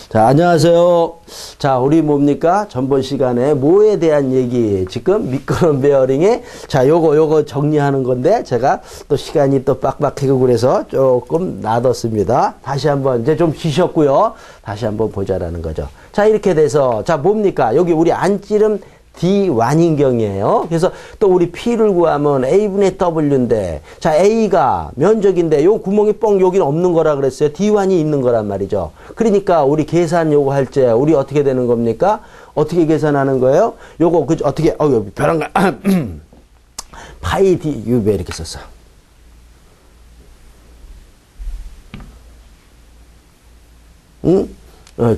자, 안녕하세요. 자, 우리 뭡니까? 전번 시간에 뭐에 대한 얘기, 지금 미끄럼 베어링에, 자, 요거 정리하는 건데, 제가 또 시간이 또 빡빡하고 그래서 조금 놔뒀습니다. 다시 한번, 이제 좀 쉬셨고요. 다시 한번 보자라는 거죠. 자, 이렇게 돼서, 자, 뭡니까? 여기 우리 안찌름 D1인경이에요. 그래서 또 우리 P를 구하면 A분의 W인데, 자, A가 면적인데, 요 구멍이 뻥 여기는 없는 거라 그랬어요. D1이 있는 거란 말이죠. 그러니까 우리 계산 요거 할 때, 우리 어떻게 되는 겁니까? 어떻게 계산하는 거예요? 요거, 어떻게, 여기 벼랑가, 파이 D, 왜 이렇게 썼어? 응?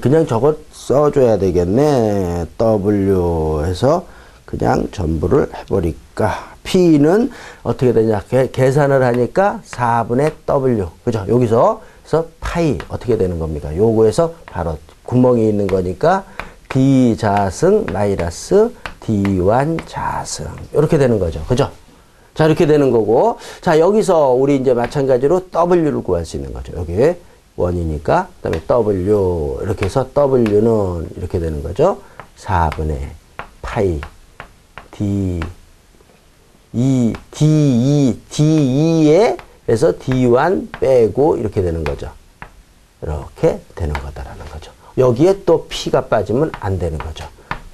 그냥 저거 써줘야 되겠네. W 해서 그냥 전부를 해버릴까. P는 어떻게 되냐. 계산을 하니까 4분의 W. 그죠? 여기서 파이 어떻게 되는 겁니까? 요거에서 바로 구멍이 있는 거니까 D 자승 마이너스 D1 자승. 이렇게 되는 거죠. 그죠? 자, 이렇게 되는 거고. 자, 여기서 우리 이제 마찬가지로 W를 구할 수 있는 거죠. 여기. 원이니까, 그 다음에 W, 이렇게 해서 W는 이렇게 되는 거죠. 4분의 파이, D2에, 그래서 D1 빼고 이렇게 되는 거죠. 이렇게 되는 거다라는 거죠. 여기에 또 P가 빠지면 안 되는 거죠.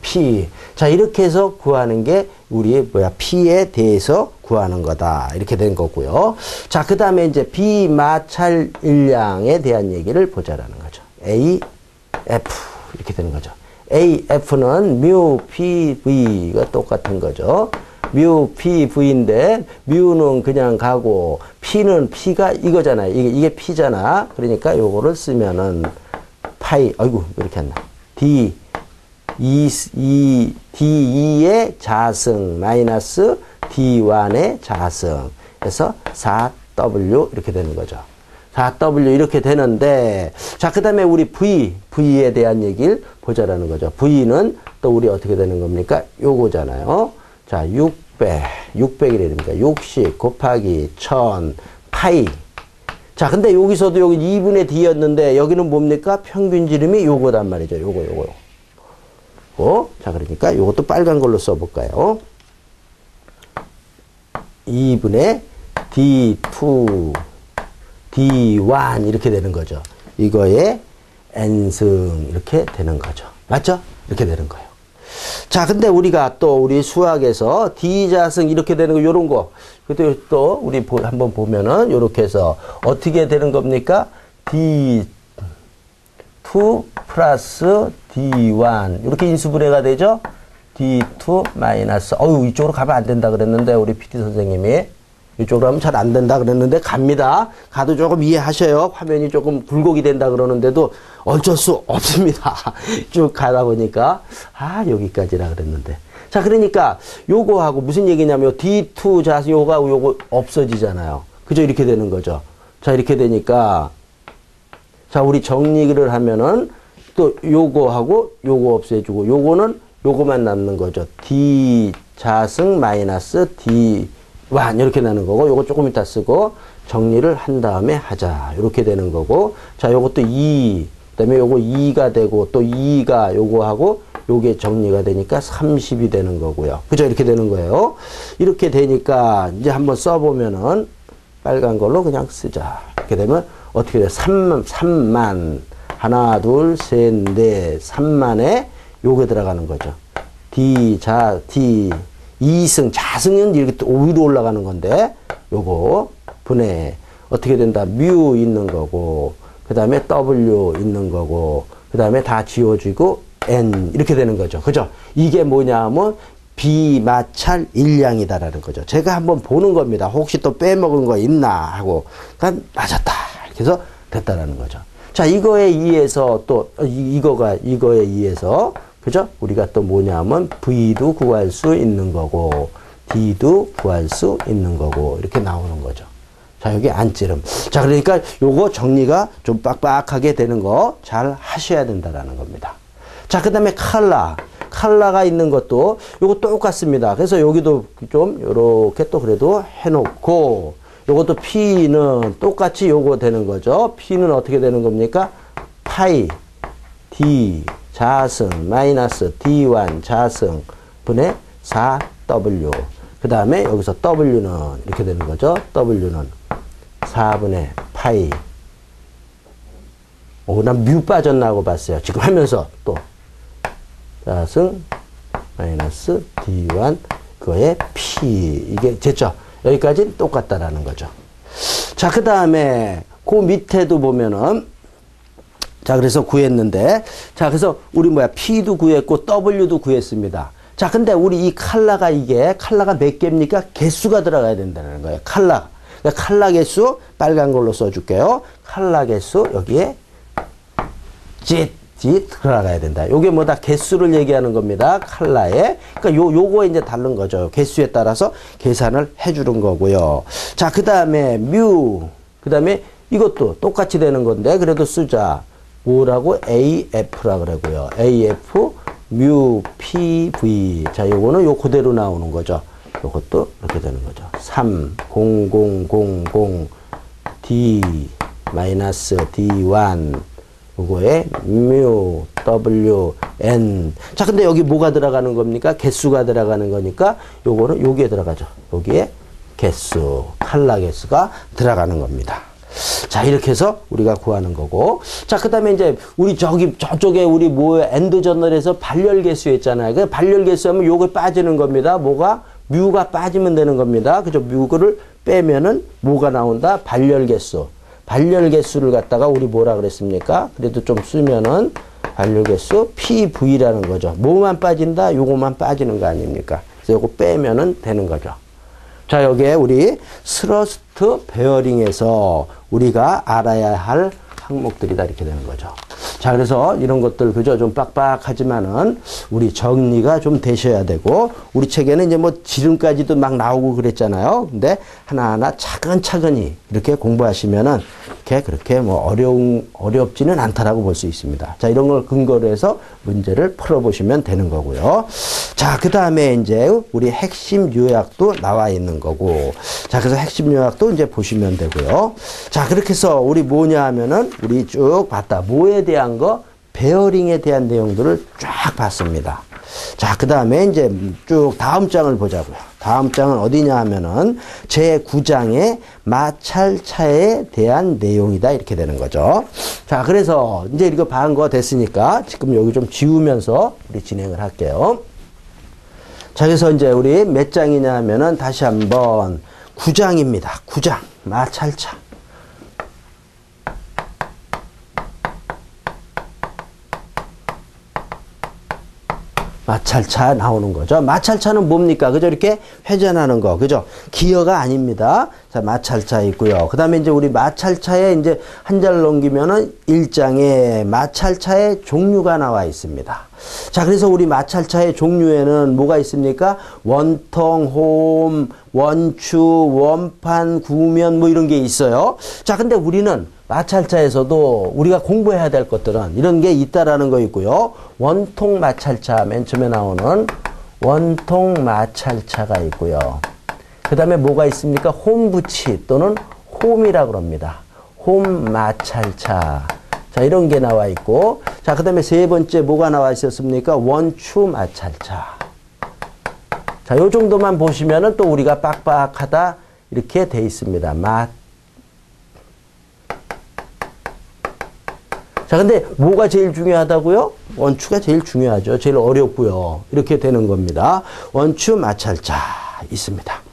P. 자, 이렇게 해서 구하는 게 우리의 P에 대해서 구하는 거다. 이렇게 된 거고요. 자, 그 다음에 이제 비마찰 일량에 대한 얘기를 보자라는 거죠. A, F. 이렇게 되는 거죠. A, F는 뮤, P, V가 똑같은 거죠. 뮤, P, V인데, 뮤는 그냥 가고, P는 P가 이거잖아요. 이게 P잖아. 그러니까 요거를 쓰면은, 파이, 아이고, 왜 이렇게 했나. D2의 자승 마이너스 D1의 자승 해서 4W 이렇게 되는 거죠. 4W 이렇게 되는데, 자, 그 다음에 우리 V에 대한 얘기를 보자라는 거죠. V는 또 우리 어떻게 되는 겁니까? 요거잖아요. 자, 600이래 됩니까? 60 곱하기 1000 파이. 자, 근데 여기서도 여기 2분의 D였는데, 여기는 뭡니까? 평균 지름이 요거단 말이죠. 요거. 자, 그러니까 이것도 빨간 걸로 써볼까요? 2분의 D2, D1 이렇게 되는 거죠. 이거에 n승 이렇게 되는 거죠. 맞죠? 이렇게 되는 거예요. 자, 근데 우리가 또 우리 수학에서 D자승 이렇게 되는 거 요런 거. 그때 또 우리 한번 보면은 요렇게 해서 어떻게 되는 겁니까? D2 플러스 D1 이렇게 인수분해가 되죠. D2 마이너스 이쪽으로 가면 안 된다 그랬는데 우리 PT 선생님이 이쪽으로 하면 잘 안 된다 그랬는데 갑니다. 가도 조금 이해하셔요. 화면이 조금 굴곡이 된다 그러는데도 어쩔 수 없습니다. 쭉 가다 보니까 여기까지라 그랬는데. 자, 그러니까 요거하고 무슨 얘기냐면 D2 자수 요거 없어지잖아요. 그죠? 이렇게 되는 거죠. 자, 이렇게 되니까 자, 우리 정리를 하면은 또 요거하고 요거 없애주고 요거는 요거만 남는 거죠. D 자승 마이너스 D1 이렇게 나는 거고 요거 조금 이따 쓰고 정리를 한 다음에 하자. 이렇게 되는 거고 자, 요것도 2 그다음에 요거 2가 되고 또 2가 요거하고 요게 정리가 되니까 30이 되는 거고요. 그죠? 이렇게 되는 거예요. 이렇게 되니까 이제 한번 써보면은 빨간 걸로 그냥 쓰자. 이렇게 되면 어떻게 돼? 3만. 하나, 둘, 셋, 넷, 3만에 요게 들어가는 거죠. D2승, 자승은 이렇게 또 위로 올라가는 건데, 요거, 분해. 어떻게 된다? 뮤 있는 거고, 그 다음에 W 있는 거고, 그 다음에 다 지워지고, N. 이렇게 되는 거죠. 그죠? 이게 뭐냐면, 비마찰 일량이다라는 거죠. 제가 한번 보는 겁니다. 혹시 또 빼먹은 거 있나 하고, 그러니까 맞았다. 이렇게 해서 됐다라는 거죠. 자, 이거에 의해서 또, 이거에 의해서, 그죠? 우리가 또 뭐냐면, V도 구할 수 있는 거고, D도 구할 수 있는 거고, 이렇게 나오는 거죠. 자, 여기 안찌름. 자, 그러니까 요거 정리가 좀 빡빡하게 되는 거 잘 하셔야 된다라는 겁니다. 자, 그 다음에 칼라가 있는 것도 요거 똑같습니다. 그래서 여기도 좀 요렇게 또 그래도 해놓고, 요것도 P는 똑같이 요거 되는 거죠. P는 어떻게 되는 겁니까? 파이 D 자승 마이너스 D1 자승 분의 4W. 그 다음에 여기서 W는 이렇게 되는 거죠. W는 4분의 파이. 난 뮤 빠졌나고 봤어요. 지금 하면서 또 자승 마이너스 D1 그거의 P. 이게 됐죠. 여기까지 똑같다라는 거죠. 자, 그 다음에 그 밑에도 보면은 자, 그래서 구했는데 자, 그래서 우리 P도 구했고 W도 구했습니다. 자, 근데 우리 이 칼라가 몇 개입니까? 개수가 들어가야 된다는 거예요. 칼라. 그러니까 칼라 개수 빨간 걸로 써줄게요. 칼라 개수 여기에 들어가야 된다. 요게 뭐다? 개수를 얘기하는 겁니다. 칼라에. 그러니까 요거에 이제 다른 거죠. 개수에 따라서 계산을 해주는 거고요. 자, 그 다음에 뮤. 그 다음에 이것도 똑같이 되는 건데 그래도 쓰자. 뭐라고? AF라 그러고요. AF 뮤 PV. 자, 요거는 요 그대로 나오는 거죠. 요것도 이렇게 되는 거죠. 3 0 0 0 0 D 마이너스 D1 요거에 뮤 W N. 자, 근데 여기 뭐가 들어가는 겁니까? 개수가 들어가는 거니까 요거는 여기에 들어가죠. 여기에 개수, 칼라 개수가 들어가는 겁니다. 자, 이렇게 해서 우리가 구하는 거고. 자, 그 다음에 이제 우리 저쪽에 우리 엔드 저널에서 발열 개수 했잖아요. 그 발열 개수 하면 요거 빠지는 겁니다. 뭐가? 뮤가 빠지면 되는 겁니다. 그죠? 뮤를 빼면은 뭐가 나온다? 발열 개수. 발열 개수를 갖다가 우리 뭐라 그랬습니까? 그래도 좀 쓰면은 발열 개수 PV라는 거죠. 뭐만 빠진다? 요거만 빠지는 거 아닙니까? 그래서 요거 빼면은 되는 거죠. 자, 여기에 우리 스러스트 베어링에서 우리가 알아야 할 항목들이다 이렇게 되는 거죠. 자, 그래서 이런 것들 그죠? 좀 빡빡하지만은 우리 정리가 좀 되셔야 되고 우리 책에는 이제 뭐 지름까지도 막 나오고 그랬잖아요. 근데 하나하나 차근차근히 이렇게 공부하시면은 그렇게 뭐 어렵지는 않다라고 볼 수 있습니다. 자, 이런 걸 근거로 해서 문제를 풀어보시면 되는 거고요. 자, 그 다음에 이제 우리 핵심 요약도 나와 있는 거고. 자, 그래서 핵심 요약도 이제 보시면 되고요. 자, 그렇게 해서 우리 뭐냐 하면은 우리 쭉 봤다. 뭐에 대한 거? 베어링에 대한 내용들을 쫙 봤습니다. 자, 그 다음에 이제 쭉 다음 장을 보자고요. 다음 장은 어디냐 하면은 제9장의 마찰차에 대한 내용이다 이렇게 되는 거죠. 자, 그래서 이제 이거 반 거 됐으니까 지금 여기 좀 지우면서 우리 진행을 할게요. 자, 그래서 이제 우리 몇 장이냐 하면은 다시 한번 9장입니다. 9장 마찰차. 마찰차 나오는 거죠. 마찰차는 뭡니까? 그죠? 이렇게 회전하는 거. 그죠? 기어가 아닙니다. 자, 마찰차 있고요. 그 다음에 이제 우리 마찰차에 이제 한 절 넘기면은 1장에 마찰차의 종류가 나와 있습니다. 자, 그래서 우리 마찰차의 종류에는 뭐가 있습니까? 원통, 홈, 원추, 원판, 구면 뭐 이런 게 있어요. 자, 근데 우리는 마찰차에서도 우리가 공부해야 될 것들은 이런 게 있다라는 거 있고요. 원통 마찰차, 맨 처음에 나오는 원통 마찰차가 있고요. 그 다음에 뭐가 있습니까? 홈부치 또는 홈이라고 합니다. 홈 마찰차. 자, 이런 게 나와 있고. 자, 그 다음에 세 번째 뭐가 나와 있었습니까? 원추 마찰차. 자, 요 정도만 보시면은 또 우리가 빡빡하다 이렇게 돼 있습니다. 자, 근데 뭐가 제일 중요하다고요? 원추가 제일 중요하죠. 제일 어렵고요. 이렇게 되는 겁니다. 원추 마찰차 있습니다.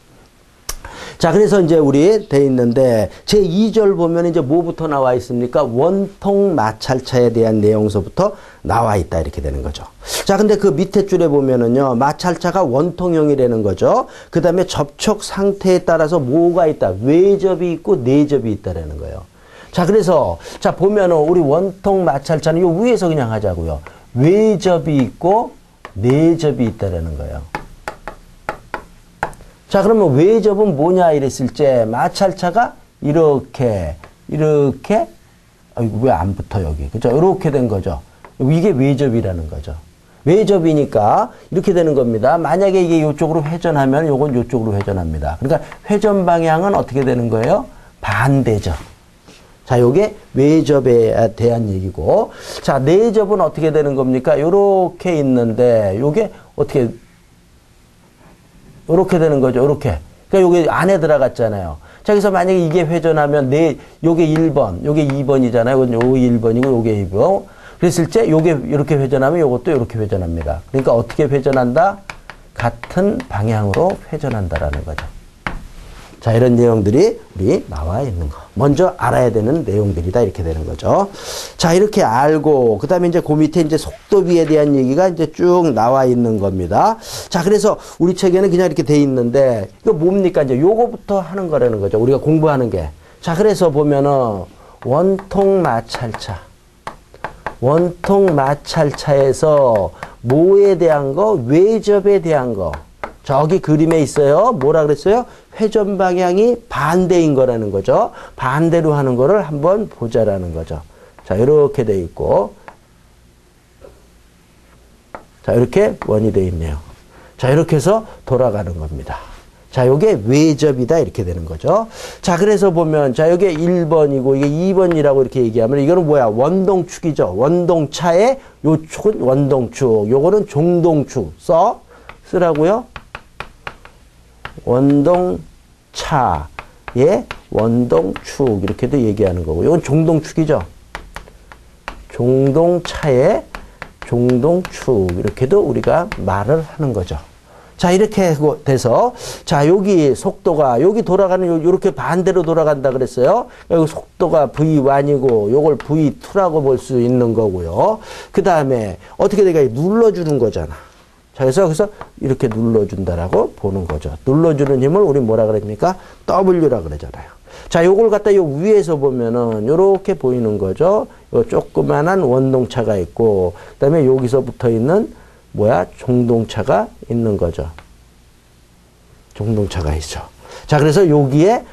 자, 그래서 이제 우리 돼 있는데 제2절 보면 이제 뭐부터 나와 있습니까? 원통 마찰차에 대한 내용서부터 나와 있다 이렇게 되는 거죠. 자, 근데 그 밑에 줄에 보면은요. 마찰차가 원통형이라는 거죠. 그 다음에 접촉 상태에 따라서 뭐가 있다? 외접이 있고 내접이 있다라는 거예요. 자, 그래서 자 보면은 우리 원통 마찰차는 요 위에서 그냥 하자고요. 외접이 있고 내접이 있다라는 거예요. 자, 그러면 외접은 뭐냐 이랬을 때 마찰차가 이렇게 아이고 왜 안 붙어 여기. 그죠? 이렇게 된 거죠. 이게 외접이라는 거죠. 외접이니까 이렇게 되는 겁니다. 만약에 이게 이쪽으로 회전하면 요건 이쪽으로 회전합니다. 그러니까 회전 방향은 어떻게 되는 거예요? 반대죠. 자, 요게 외접에 대한 얘기고. 자, 내접은 어떻게 되는 겁니까? 요렇게 있는데, 요게 어떻게, 요렇게 되는 거죠. 요렇게. 그러니까 요게 안에 들어갔잖아요. 자, 그래서 만약에 이게 회전하면 요게 1번, 요게 2번이잖아요. 요게 1번이고 요게 2번. 그랬을 때 요게 이렇게 회전하면 요것도 이렇게 회전합니다. 그러니까 어떻게 회전한다? 같은 방향으로 회전한다라는 거죠. 자, 이런 내용들이 우리 나와 있는 거. 먼저 알아야 되는 내용들이다. 이렇게 되는 거죠. 자, 이렇게 알고, 그 다음에 이제 그 밑에 이제 속도비에 대한 얘기가 이제 쭉 나와 있는 겁니다. 자, 그래서 우리 책에는 그냥 이렇게 돼 있는데, 이거 뭡니까? 이제 요거부터 하는 거라는 거죠. 우리가 공부하는 게. 자, 그래서 보면은, 원통 마찰차. 원통 마찰차에서 뭐에 대한 거? 외접에 대한 거. 저기 그림에 있어요. 뭐라 그랬어요? 회전 방향이 반대인 거라는 거죠. 반대로 하는 거를 한번 보자라는 거죠. 자, 이렇게 돼 있고. 자, 이렇게 원이 돼 있네요. 자, 이렇게 해서 돌아가는 겁니다. 자, 요게 외접이다. 이렇게 되는 거죠. 자, 그래서 보면, 자, 요게 1번이고, 이게 2번이라고 이렇게 얘기하면, 이거는 뭐야? 원동축이죠. 원동차의 요 축은 원동축. 요거는 종동축. 쓰라고요. 원동차의 원동축. 이렇게도 얘기하는 거고. 이건 종동축이죠. 종동차의 종동축. 이렇게도 우리가 말을 하는 거죠. 자, 이렇게 돼서, 자, 여기 속도가, 여기 돌아가는, 요렇게 반대로 돌아간다 그랬어요. 여기 속도가 V1이고, 요걸 V2라고 볼 수 있는 거고요. 그 다음에, 어떻게 되가 눌러주는 거잖아. 자, 그래서 이렇게 눌러준다라고 보는 거죠. 눌러주는 힘을 우리 뭐라 그럽니까? W라 그러잖아요. 자, 요걸 갖다 요 위에서 보면은 요렇게 보이는 거죠. 요 조그만한 원동차가 있고, 그 다음에 여기서 붙어 있는 뭐야? 종동차가 있는 거죠. 종동차가 있죠. 자, 그래서 여기에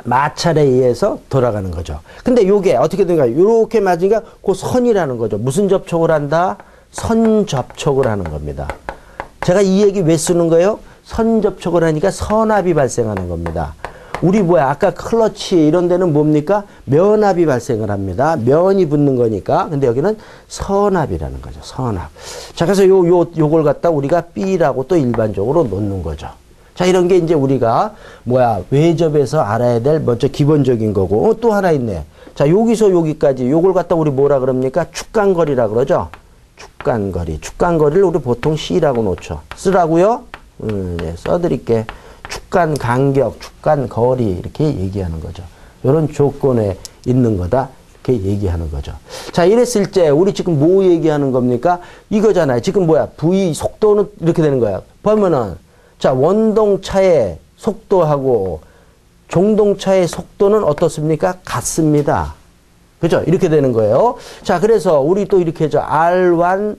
마찰에 의해서 돌아가는 거죠. 근데 요게 어떻게 된가? 요렇게 맞으니까 그 선이라는 거죠. 무슨 접촉을 한다? 선 접촉을 하는 겁니다. 제가 이 얘기 왜 쓰는 거예요? 선 접촉을 하니까 선압이 발생하는 겁니다. 우리 아까 클러치 이런 데는 뭡니까? 면압이 발생을 합니다. 면이 붙는 거니까. 근데 여기는 선압이라는 거죠. 선압. 자, 그래서 요걸 갖다 우리가 B라고 또 일반적으로 놓는 거죠. 자, 이런 게 이제 우리가 외접에서 알아야 될 먼저 기본적인 거고. 또 하나 있네. 자, 여기서 여기까지 요걸 갖다 우리 뭐라 그럽니까? 축간거리라 그러죠. 축간거리. 축간거리를 우리 보통 C라고 놓죠. 쓰라고요? 네, 써드릴게. 축간 간격, 축간 거리 이렇게 얘기하는 거죠. 이런 조건에 있는 거다 이렇게 얘기하는 거죠. 자, 이랬을 때 우리 지금 뭐 얘기하는 겁니까? 이거잖아요. 지금 V 속도는 이렇게 되는 거야. 보면은 자, 원동차의 속도하고 종동차의 속도는 어떻습니까? 같습니다. 그죠? 이렇게 되는 거예요. 자, 그래서 우리 또 이렇게 해줘. R1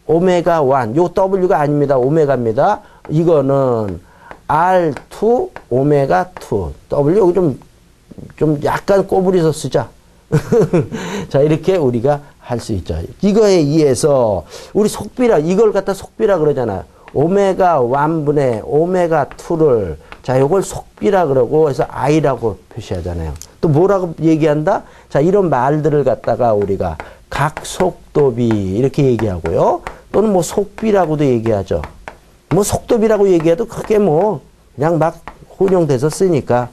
오메가 1. 요 W가 아닙니다. 오메가입니다. 이거는 R2 오메가 2. W 여기 좀 약간 꼬부리서 쓰자. 자, 이렇게 우리가 할 수 있죠. 이거에 의해서 우리 속비라 이걸 갖다 속비라 그러잖아요. 오메가 1분의 오메가 2를 자, 요걸 속비라 그러고 해서 I라고 표시하잖아요. 또 뭐라고 얘기한다? 자, 이런 말들을 갖다가 우리가 각속도비 이렇게 얘기하고요. 또는 속비라고도 얘기하죠. 속도비라고 얘기해도 크게 그냥 막 혼용돼서 쓰니까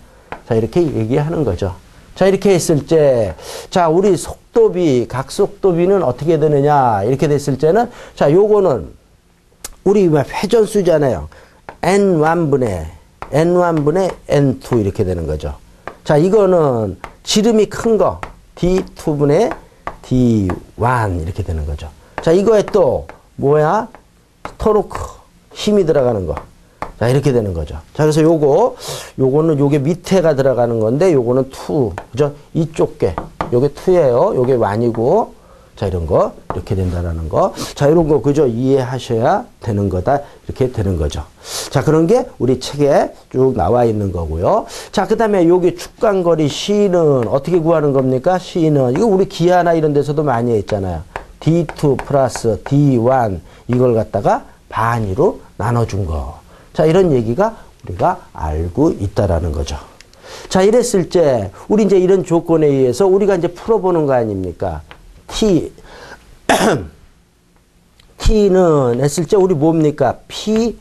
자, 이렇게 얘기하는 거죠. 자, 이렇게 했을 때 자, 우리 속도비, 각속도비는 어떻게 되느냐 이렇게 됐을 때는 자, 요거는 우리 회전수잖아요. N1분의 N2 이렇게 되는 거죠. 자, 이거는 지름이 큰 거 D2분의 D1 이렇게 되는 거죠. 자, 이거에 또 토르크 힘이 들어가는 거. 자, 이렇게 되는 거죠. 자, 그래서 요거는 요게 밑에가 들어가는 건데 요거는 2. 그죠? 이쪽 게 요게 2예요. 요게 1이고 자, 이런 거 이렇게 된다라는 거. 자, 이런 거 그죠? 이해하셔야 되는 거다. 이렇게 되는 거죠. 자, 그런 게 우리 책에 쭉 나와 있는 거고요. 자, 그다음에 여기 축간거리 C는 어떻게 구하는 겁니까? C는 이거 우리 기하나 이런 데서도 많이 했잖아요. D2 플러스 D1 이걸 갖다가 반으로 나눠준 거. 자, 이런 얘기가 우리가 알고 있다라는 거죠. 자, 이랬을 때, 우리 이제 이런 조건에 의해서 우리가 이제 풀어보는 거 아닙니까? T는 했을 때 우리 뭡니까? PR.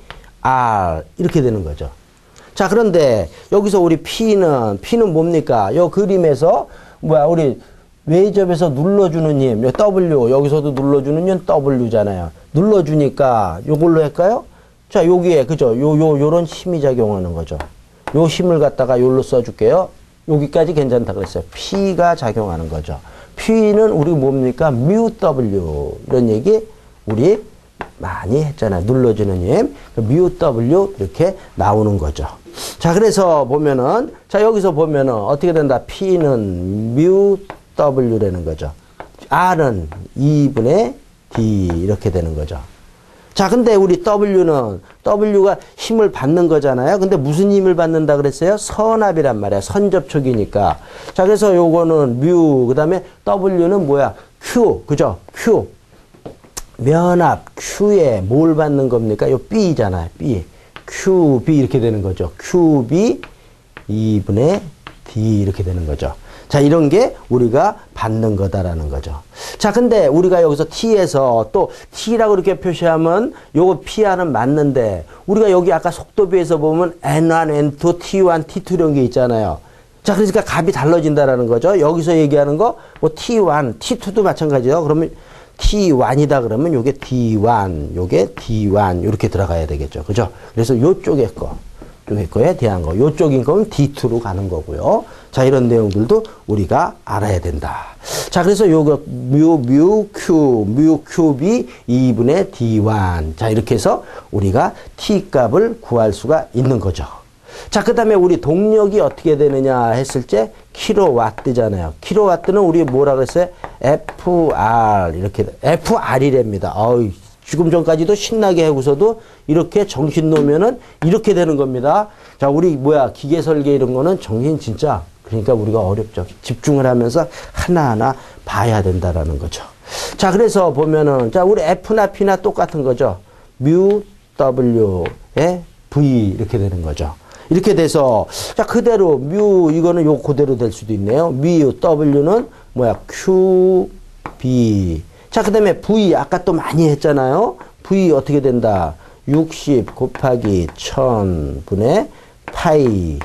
이렇게 되는 거죠. 자, 그런데 여기서 우리 P는 뭡니까? 요 그림에서, 우리 외접에서 눌러주는 힘, 요 W, 여기서도 눌러주는 힘 W잖아요. 눌러주니까 요걸로 할까요? 자, 여기에, 그죠? 요런 힘이 작용하는 거죠. 요 힘을 갖다가 요로 써줄게요. 여기까지 괜찮다 그랬어요. P가 작용하는 거죠. P는 우리 뭡니까? 뮤W. 이런 얘기 우리 많이 했잖아요. 눌러주는 힘. 뮤W 이렇게 나오는 거죠. 자, 그래서 보면은, 자, 여기서 보면은 어떻게 된다? P는 뮤W라는 거죠. R은 2분의 D 이렇게 되는 거죠. 자, 근데 우리 W가 힘을 받는 거잖아요. 근데 무슨 힘을 받는다 그랬어요? 선압이란 말이야. 선접촉이니까. 자, 그래서 요거는 뮤, 그 다음에 W는 뭐야? Q, 그죠? Q. 면압, Q에 뭘 받는 겁니까? 요 B잖아요. B. QB 이렇게 되는 거죠. QB 2분의 D 이렇게 되는 거죠. 자, 이런 게 우리가 받는 거다라는 거죠. 자, 근데 우리가 여기서 T에서 또 T라고 이렇게 표시하면 요거 PR은 맞는데 우리가 여기 아까 속도비에서 보면 N1, N2, T1, T2 이런 게 있잖아요. 자, 그러니까 값이 달라진다라는 거죠. 여기서 얘기하는 거 뭐 T1, T2도 마찬가지예요. 그러면 T1이다 그러면 요게 D1, 요게 D1 이렇게 들어가야 되겠죠. 그죠? 그래서 요쪽에 거에 대한 거. 요쪽인 거면 D2로 가는 거고요. 자, 이런 내용들도 우리가 알아야 된다. 자, 그래서 요거 뮤QB 2분의 D1. 자, 이렇게 해서 우리가 T 값을 구할 수가 있는 거죠. 자, 그 다음에 우리 동력이 어떻게 되느냐 했을 때 킬로와트잖아요. 킬로와트는 우리 뭐라 그랬어요? FR 이렇게 FR이랍니다. 지금 전까지도 신나게 하고서도 이렇게 정신 놓으면은 이렇게 되는 겁니다. 자, 우리 기계 설계 이런 거는 정신 진짜 그러니까 우리가 어렵죠. 집중을 하면서 하나하나 봐야 된다라는 거죠. 자, 그래서 보면은 자, 우리 F나 P나 똑같은 거죠. 뮤 W에 V 이렇게 되는 거죠. 이렇게 돼서 자, 그대로 뮤 이거는 요 그대로 될 수도 있네요. 뮤 W는 QB. 자, 그 다음에 V 아까 또 많이 했잖아요. V 어떻게 된다? 60 곱하기 1000분의 파이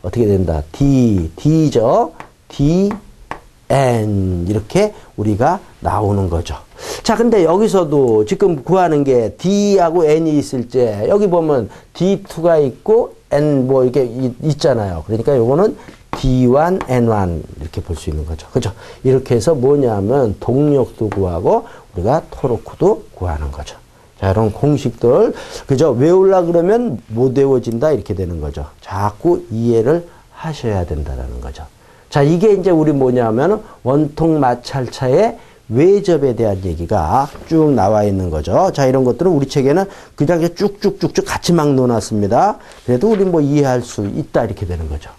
어떻게 된다? D죠. DN 이렇게 우리가 나오는 거죠. 자, 근데 여기서도 지금 구하는 게 D하고 N이 있을 때 여기 보면 D2가 있고 N 이렇게 있잖아요. 그러니까 요거는 D1, N1 이렇게 볼 수 있는 거죠. 그죠? 이렇게 해서 뭐냐면 동력도 구하고 우리가 토르크도 구하는 거죠. 자, 이런 공식들 그죠? 외우려 그러면 못 외워진다 이렇게 되는 거죠. 자꾸 이해를 하셔야 된다라는 거죠. 자, 이게 이제 우리 뭐냐면 원통 마찰차의 외접에 대한 얘기가 쭉 나와 있는 거죠. 자, 이런 것들은 우리 책에는 그냥 쭉쭉쭉쭉 같이 막 넣어놨습니다. 그래도 우리 이해할 수 있다 이렇게 되는 거죠.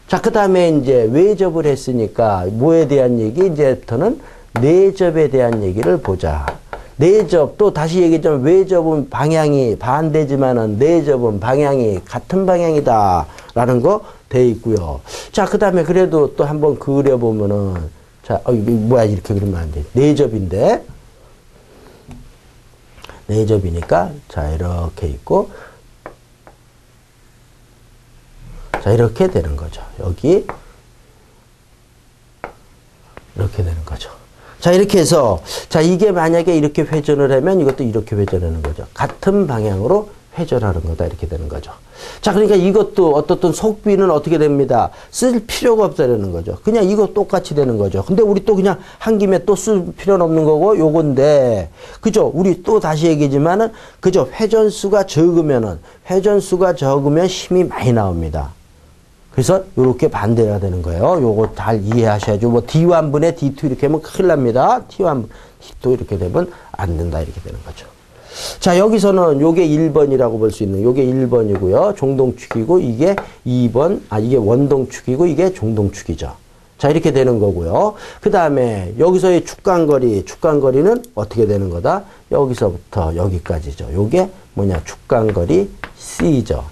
자, 그 다음에 이제 외접을 했으니까 뭐에 대한 얘기? 이제부터는 내접에 대한 얘기를 보자. 내접, 또 다시 얘기했지만 외접은 방향이 반대지만은 내접은 방향이 같은 방향이다. 라는 거 돼 있고요. 자, 그 다음에 그래도 또 한번 그려보면은 자, 이렇게 그리면 안 돼. 내접인데. 내접이니까 자, 이렇게 있고 자, 이렇게 되는 거죠. 여기 이렇게 되는 거죠. 자, 이렇게 해서 자, 이게 만약에 이렇게 회전을 하면 이것도 이렇게 회전하는 거죠. 같은 방향으로 회전하는 거다 이렇게 되는 거죠. 자, 그러니까 이것도 어떻든 속비는 어떻게 됩니다. 쓸 필요가 없다라는 거죠. 그냥 이거 똑같이 되는 거죠. 근데 우리 또 그냥 한 김에 또 쓸 필요는 없는 거고 요건데 그죠? 우리 또 다시 얘기지만은 그죠? 회전수가 적으면 힘이 많이 나옵니다. 그래서 요렇게 반대가 되는 거예요. 요거 잘 이해하셔야죠. D1분의 D2 이렇게 하면 큰일 납니다. T1, D2 이렇게 되면 안 된다 이렇게 되는 거죠. 자, 여기서는 요게 1번이라고 볼 수 있는 요게 1번이고요. 종동축이고 이게 2번, 이게 원동축이고 이게 종동축이죠. 자, 이렇게 되는 거고요. 그 다음에 여기서의 축간거리는 어떻게 되는 거다? 여기서부터 여기까지죠. 요게 뭐냐? 축간거리 C죠.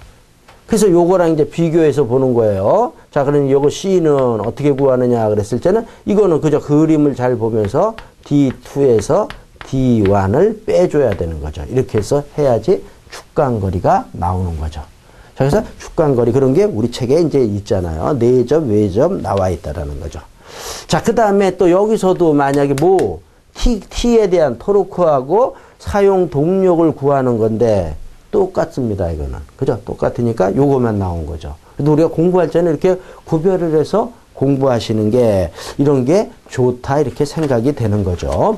그래서 요거랑 이제 비교해서 보는 거예요. 자, 그러면 요거 C는 어떻게 구하느냐 그랬을 때는 이거는 그저 그림을 잘 보면서 D2에서 D1을 빼줘야 되는 거죠. 이렇게 해서 해야지 축간거리가 나오는 거죠. 자, 그래서 축간거리 그런 게 우리 책에 이제 있잖아요. 내접, 외접 나와 있다라는 거죠. 자, 그 다음에 또 여기서도 만약에 뭐 T에 대한 토르크하고 사용 동력을 구하는 건데 똑같습니다. 이거는. 그죠? 똑같으니까 요거만 나온 거죠. 근데 우리가 공부할 때는 이렇게 구별을 해서 공부하시는 게 이런 게 좋다 이렇게 생각이 되는 거죠.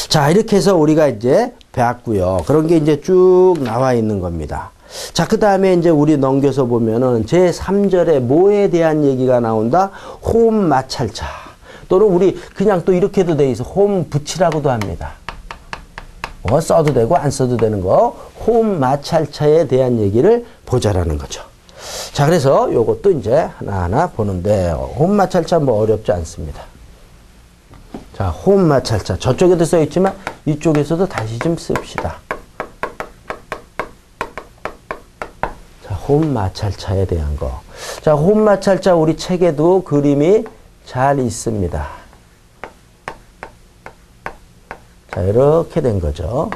자, 이렇게 해서 우리가 이제 배웠고요. 그런 게 이제 쭉 나와 있는 겁니다. 자, 그 다음에 이제 우리 넘겨서 보면은 제 3절에 뭐에 대한 얘기가 나온다? 홈 마찰차. 또는 우리 그냥 또 이렇게도 돼 있어. 홈 붙이라고도 합니다. 써도 되고 안 써도 되는 거. 홈 마찰차에 대한 얘기를 보자라는 거죠. 자, 그래서 요것도 이제 하나하나 보는데 홈 마찰차 뭐 어렵지 않습니다. 자, 홈 마찰차. 저쪽에도 써 있지만 이쪽에서도 다시 좀 씁시다. 자, 홈 마찰차에 대한 거. 자, 홈 마찰차 우리 책에도 그림이 잘 있습니다. 자, 이렇게 된 거죠.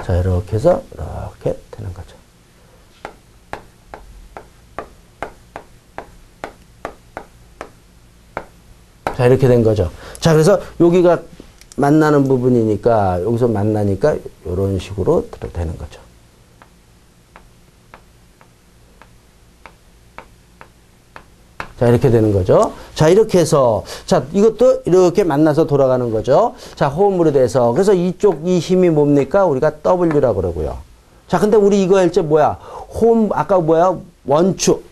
자, 이렇게 해서 이렇게 되는 거죠. 자, 이렇게 된 거죠. 자, 그래서 여기가 만나는 부분이니까 여기서 만나니까 이런 식으로 되는 거죠. 자, 이렇게 되는 거죠. 자, 이렇게 해서, 자, 이것도 이렇게 만나서 돌아가는 거죠. 자, 홈으로 돼서. 그래서 이쪽, 이 힘이 뭡니까? 우리가 W라고 그러고요. 자, 근데 우리 이거 할 때 뭐야? 홈, 아까 뭐야? 원축,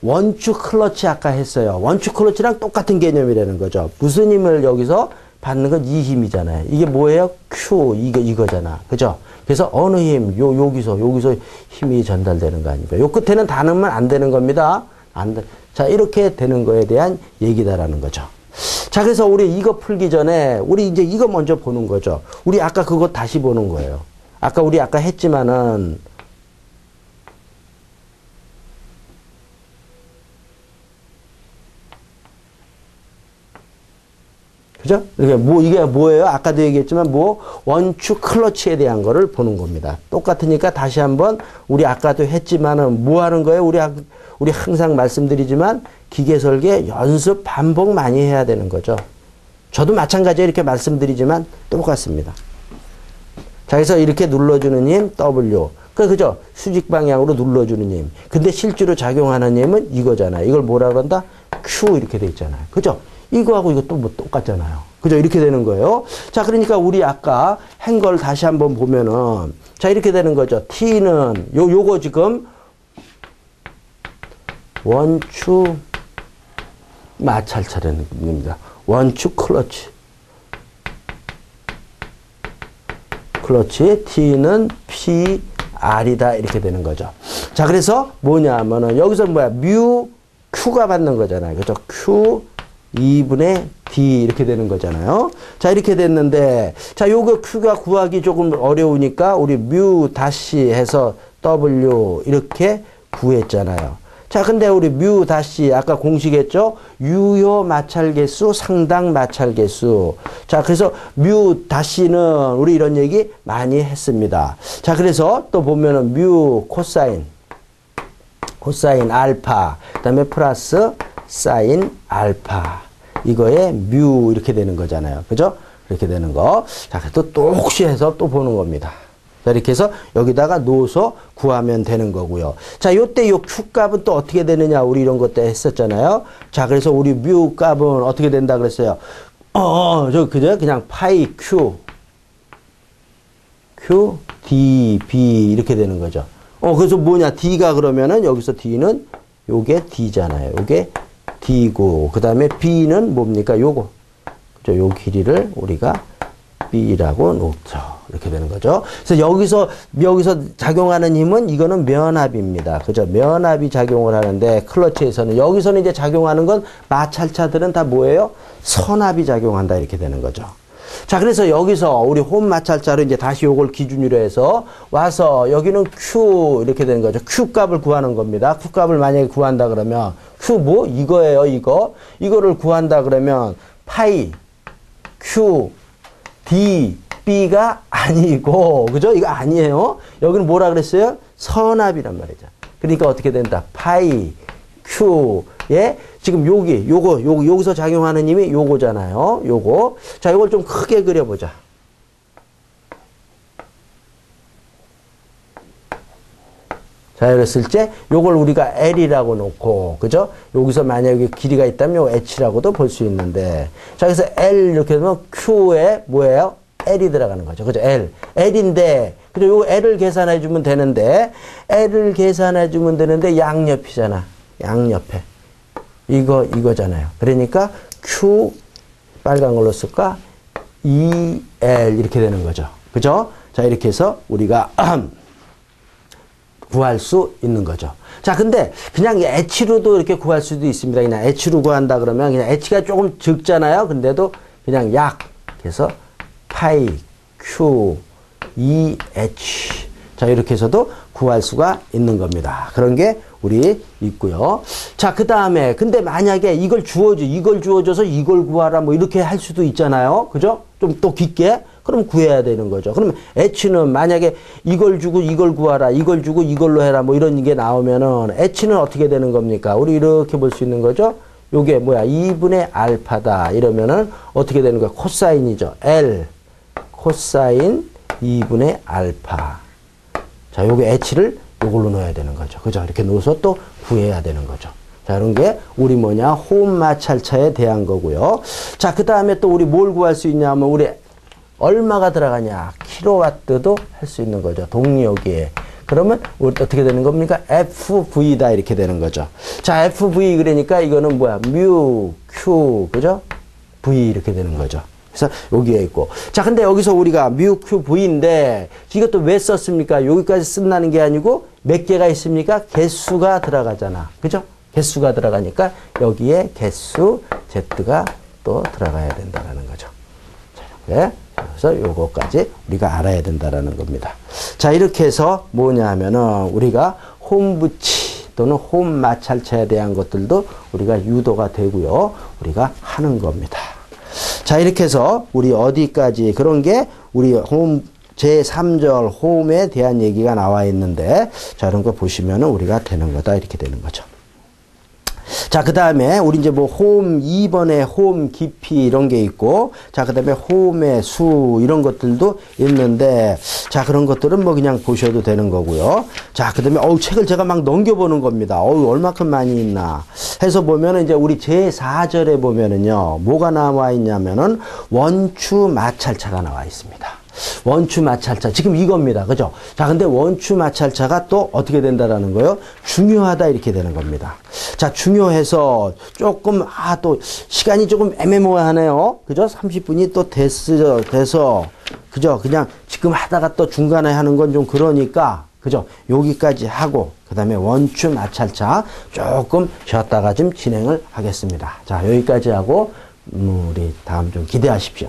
원축 클러치 아까 했어요. 원축 클러치랑 똑같은 개념이라는 거죠. 무슨 힘을 여기서 받는 건 이 힘이잖아요. 이게 뭐예요? Q, 이거잖아. 그죠? 그래서 어느 힘, 여기서 힘이 전달되는 거 아닙니까? 요 끝에는 다 넣으면 안 되는 겁니다. 안 돼. 자, 이렇게 되는 거에 대한 얘기다라는 거죠. 자, 그래서 우리 이거 풀기 전에 우리 이제 이거 먼저 보는 거죠. 우리 아까 그거 다시 보는 거예요. 우리 아까 했지만은 그죠? 이게 뭐예요? 아까도 얘기했지만 원축 클러치에 대한 거를 보는 겁니다. 똑같으니까 다시 한번 우리 아까도 했지만은 뭐 하는 거예요? 우리 항상 말씀드리지만 기계 설계 연습 반복 많이 해야 되는 거죠. 저도 마찬가지로 이렇게 말씀드리지만 똑같습니다. 자, 그래서 이렇게 눌러주는 힘 W. 그죠? 수직 방향으로 눌러주는 힘. 근데 실제로 작용하는 힘은 이거잖아요. 이걸 뭐라고 한다? Q 이렇게 돼 있잖아요. 그죠? 이거하고 이것도 뭐 똑같잖아요. 그죠? 이렇게 되는 거예요. 자, 그러니까 우리 아까 한 걸 다시 한번 보면은 자, 이렇게 되는 거죠. T는 요거 지금 원축 마찰차라는 겁니다. 원축 클러치. 클러치 T는 PR이다 이렇게 되는 거죠. 자, 그래서 뭐냐 하면은 여기서 뭐야? 뮤 Q가 받는 거잖아요. 그죠? Q 2분의 D 이렇게 되는 거잖아요. 자, 이렇게 됐는데 자, 요거 Q가 구하기 조금 어려우니까 우리 뮤 다시 해서 W 이렇게 구했잖아요. 자, 근데 우리 뮤 다시 아까 공식했죠? 유효 마찰계수, 상당 마찰계수. 자, 그래서 뮤 다시는 우리 이런 얘기 많이 했습니다. 자, 그래서 또 보면은 뮤 코사인 알파, 그다음에 플러스 사인 알파. 이거에 뮤 이렇게 되는 거잖아요. 그죠? 이렇게 되는 거. 자, 또 혹시 해서 또 보는 겁니다. 자, 이렇게 해서 여기다가 넣어서 구하면 되는 거고요. 자, 요때 요 Q 값은 또 어떻게 되느냐, 우리 이런 것 때 했었잖아요. 자, 그래서 우리 뮤 값은 어떻게 된다 그랬어요? 그죠? 그냥 파이 Q, D, B 이렇게 되는 거죠. 그래서 뭐냐, D가 그러면은 여기서 D는 요게 D잖아요. 요게 D고, 그 다음에 B는 뭡니까? 요거. 그죠? 요 길이를 우리가 B라고 놓죠. 이렇게 되는 거죠. 그래서 여기서 작용하는 힘은 이거는 면압입니다. 그죠? 면압이 작용을 하는데 클러치에서는 여기서는 이제 작용하는 건 마찰차들은 다 뭐예요? 선압이 작용한다 이렇게 되는 거죠. 자, 그래서 여기서 우리 홈 마찰자로 이제 다시 요걸 기준으로 해서 와서 여기는 Q 이렇게 되는 거죠. Q 값을 구하는 겁니다. Q 값을 만약에 구한다 그러면 Q 뭐? 이거예요, 이거. 이거를 구한다 그러면 파이 Q D B가 아니고, 그죠? 이거 아니에요. 여기는 뭐라 그랬어요? 선압이란 말이죠. 그러니까 어떻게 된다? 파이 Q에 지금 여기서 작용하는 힘이 요거잖아요. 요거. 자, 이걸 좀 크게 그려보자. 자, 이랬을 때 요걸 우리가 L이라고 놓고, 그죠? 여기서 만약에 길이가 있다면 요 H라고도 볼 수 있는데, 자, 그래서 L 이렇게 되면 Q에 뭐예요? L이 들어가는 거죠. 그죠? L인데, 그리고 요 L을 계산해 주면 되는데, 양옆이잖아. 양옆에. 이거잖아요. 그러니까 Q 빨간 걸로 쓸까? EL 이렇게 되는 거죠. 그죠? 자, 이렇게 해서 우리가 구할 수 있는 거죠. 자, 근데 그냥 H로도 이렇게 구할 수도 있습니다. 그냥 H로 구한다 그러면 그냥 H가 조금 적잖아요. 근데도 그냥 해서 파이 Q EH. 자, 이렇게 해서도 구할 수가 있는 겁니다. 그런 게 우리 있고요. 자, 그 다음에 근데 만약에 이걸 주어줘서 이걸 구하라 뭐 이렇게 할 수도 있잖아요. 그죠? 좀 또 깊게. 그럼 구해야 되는 거죠. 그러면 H는 만약에 이걸 주고 이걸 구하라, 이걸 주고 이걸로 해라 뭐 이런 게 나오면은 H는 어떻게 되는 겁니까? 우리 이렇게 볼 수 있는 거죠. 요게 뭐야? 2분의 알파다. 이러면은 어떻게 되는 거야? 코사인이죠. L 코사인 2분의 알파. 자, 요게 H를 요걸로 넣어야 되는 거죠. 그죠? 이렇게 넣어서 또 구해야 되는 거죠. 자, 이런 게 우리 호흡 마찰차에 대한 거고요. 자, 그 다음에 또 우리 뭘 구할 수 있냐면 우리 얼마가 들어가냐? 킬로와트도 할 수 있는 거죠. 동력에. 그러면 우리 어떻게 되는 겁니까? FV다 이렇게 되는 거죠. 자, FV 그러니까 이거는 뭐야? 뮤, Q, 그죠? V 이렇게 되는 거죠. 그래서 여기에 있고. 자, 근데 여기서 우리가 뮤, Q, V인데 이것도 왜 썼습니까? 여기까지 쓴다는 게 아니고 몇 개가 있습니까? 개수가 들어가잖아. 그죠? 개수가 들어가니까 여기에 개수 Z가 또 들어가야 된다는 거죠. 자, 이렇게. 그래서 요거까지 우리가 알아야 된다는 겁니다. 자, 이렇게 해서 뭐냐 하면은 우리가 홈부치 또는 홈 마찰차에 대한 것들도 우리가 유도가 되고요. 우리가 하는 겁니다. 자, 이렇게 해서 우리 어디까지 그런 게 우리 홈 제3절 홈에 대한 얘기가 나와 있는데 자, 이런 거 보시면은 우리가 되는 거다 이렇게 되는 거죠. 자, 그 다음에 우리 이제 뭐 홈 2번에 홈 깊이 이런 게 있고 자, 그 다음에 홈의 수 이런 것들도 있는데 자, 그런 것들은 뭐 그냥 보셔도 되는 거고요. 자, 그 다음에 책을 제가 막 넘겨보는 겁니다. 얼마큼 많이 있나 해서 보면은 이제 우리 제4절에 보면은요 뭐가 나와 있냐면은 원추 마찰차가 나와 있습니다. 원추 마찰차 지금 이겁니다. 그죠? 자, 근데 원추 마찰차가 또 어떻게 된다라는 거예요? 중요하다 이렇게 되는 겁니다. 자, 중요해서 조금 또 시간이 조금 애매모호하네요. 그죠? 30분이 또 돼서 그죠? 그냥 지금 하다가 또 중간에 하는 건 좀 그러니까 그죠? 여기까지 하고 그다음에 원추 마찰차 조금 쉬었다가 좀 진행을 하겠습니다. 자, 여기까지 하고 우리 다음 좀 기대하십시오.